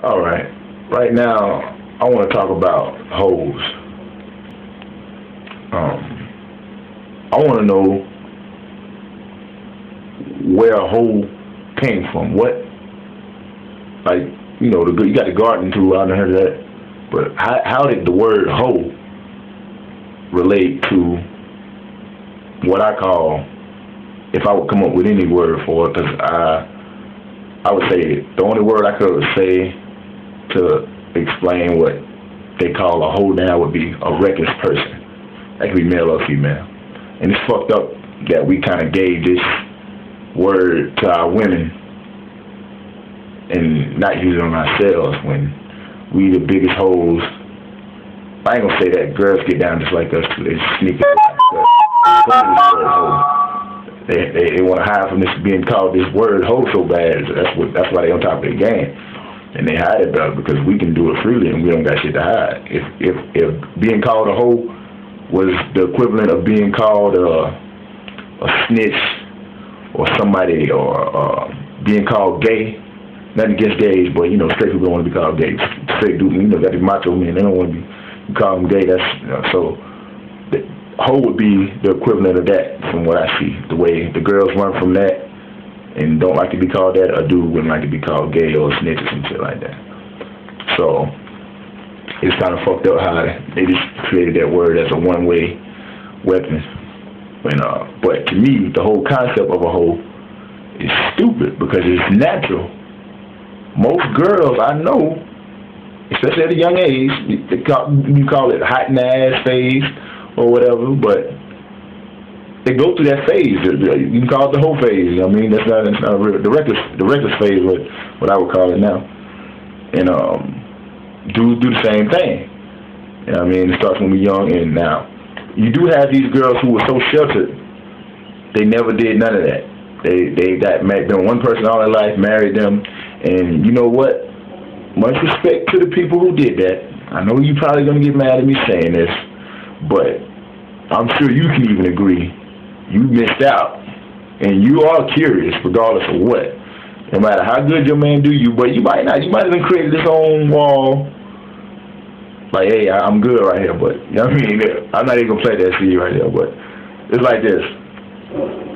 All right. Right now, I want to talk about hoes. I want to know where a hoe came from. What, like, you got the garden tool. I never heard of that. But how did the word hoe relate to what I call, if I would come up with any word for it, because I would say the only word I could say to explain what they call a hoe now would be a reckless person. That could be male or female. And it's fucked up that we kind of gave this word to our women and not use it on ourselves when we the biggest hoes. I ain't gonna say that girls get down just like us. They sneak it. They want to hide from this being called this word hoe so bad. That's why they on top of their game. And they hide it, though, because we can do it freely and we don't got shit to hide. If being called a hoe was the equivalent of being called a snitch or somebody, or being called gay, nothing against gays, but straight people don't want to be called gay. Straight dude, got the macho men, they don't want to be called them gay. That's so. The hoe would be the equivalent of that, from what I see. The way the girls run from that and don't like to be called that, a dude wouldn't like to be called gay or a snitch or some shit like that. So it's kind of fucked up how they just created that word as a one-way weapon. But to me, the whole concept of a hoe is stupid because it's natural. Most girls I know, especially at a young age, you call it hot and ass phase or whatever, but they go through that phase. You can call it the whole phase. I mean, that's not real. The reckless phase, what I would call it now. And do the same thing. I mean, it starts when we're young. And now you do have these girls who were so sheltered, they never did none of that. They got married. Been one person all their life, married them, and you know what? Much respect to the people who did that. I know you're probably gonna get mad at me saying this, but I'm sure you can even agree. You missed out, and you are curious regardless of what. No matter how good your man do you, but you might not. You might have created this own wall. Like, hey, I'm good right here, but you know what I mean? I'm not even gonna play that for you right there, but it's like this.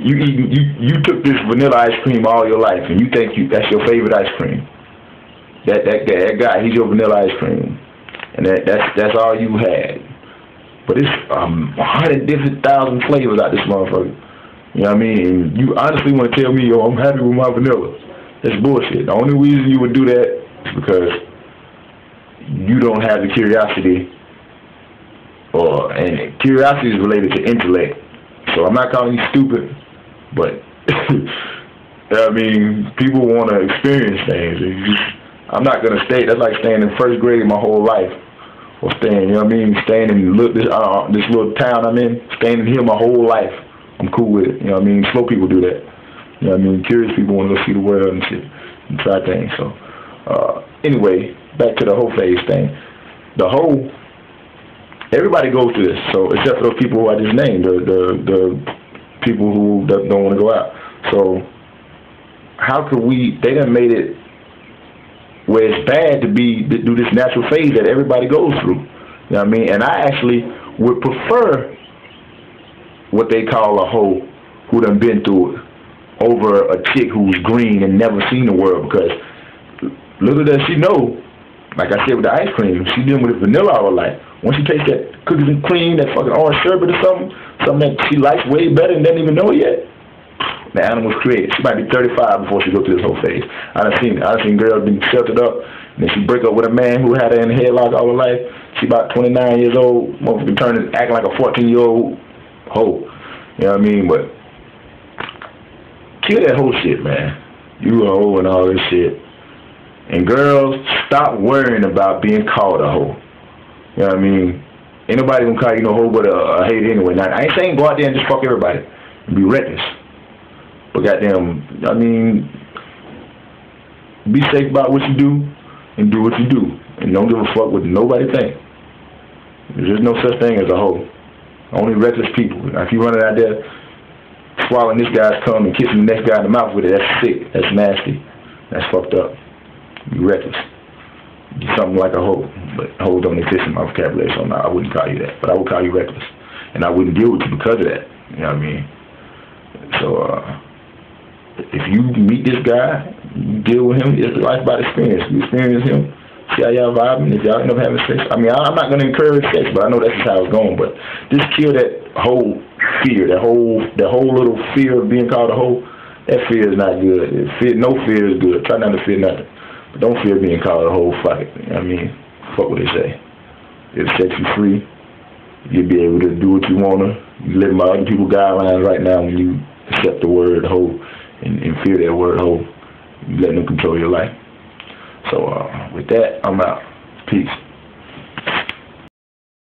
You took this vanilla ice cream all your life, and you think that's your favorite ice cream. That guy, he's your vanilla ice cream, and that's all you had. But it's 100 different thousand flavors out this motherfucker. You know what I mean? And you honestly want to tell me, yo, I'm happy with my vanilla. That's bullshit. The only reason you would do that is because you don't have the curiosity, and curiosity is related to intellect. So I'm not calling you stupid, but I mean, people want to experience things. I'm not gonna stay. That's like staying in first grade my whole life. Or staying, you know what I mean? Staying in this little town I'm in, staying in here my whole life. I'm cool with it. You know what I mean? Slow people do that. You know what I mean? Curious people want to go see the world and shit and try things. So, anyway, back to the whole phase thing. The whole, everybody goes through this. So, except for those people who I just named, the people who don't want to go out. So, how could they done made it where it's bad to do this natural phase that everybody goes through. You know what I mean? And I actually would prefer what they call a hoe who done been through it over a chick who's green and never seen the world, because little does she know, like I said with the ice cream, she dealing with vanilla all her life. Once she tastes that cookies and cream, that fucking orange sherbet or something that she likes way better and doesn't even know it yet, the animal's created. She might be 35 before she go through this whole phase. I done seen girls being sheltered up, and then she break up with a man who had her in a headlock all her life. She about 29 years old, motherfucker acting like a 14-year-old hoe. You know what I mean? But kill that whole shit, man. You a hoe and all this shit. And girls, stop worrying about being called a hoe. You know what I mean? Ain't nobody gonna call you no hoe but a hater anyway. Now, I ain't saying go out there and just fuck everybody and be reckless. But goddamn, I mean, be safe about what you do and do what you do. And don't give a fuck what nobody think. There's no such thing as a hoe. Only reckless people. Now, if you run it out there swallowing this guy's cum and kissing the next guy in the mouth with it, that's sick. That's nasty. That's fucked up. Be reckless. something like a hoe, but hoes don't exist in my vocabulary, so no, I wouldn't call you that. But I would call you reckless, and I wouldn't deal with you because of that. You know what I mean? So if you meet this guy, you deal with him. It's life by experience. You experience him. See how y'all vibing. If y'all end up having sex, I mean, I'm not gonna encourage sex, but I know that's just how it's going. But just kill that whole fear, that whole little fear of being called a hoe. That fear is not good. No fear is good. Try not to fear nothing. But don't fear being called a hoe. Fuck it. You know what I mean? Fuck what they say. It'll set you free. You'll be able to do what you want to. You live by other people's guidelines right now when you accept the word hoe and fear that word hoe. You let them control your life. So with that, I'm out. Peace.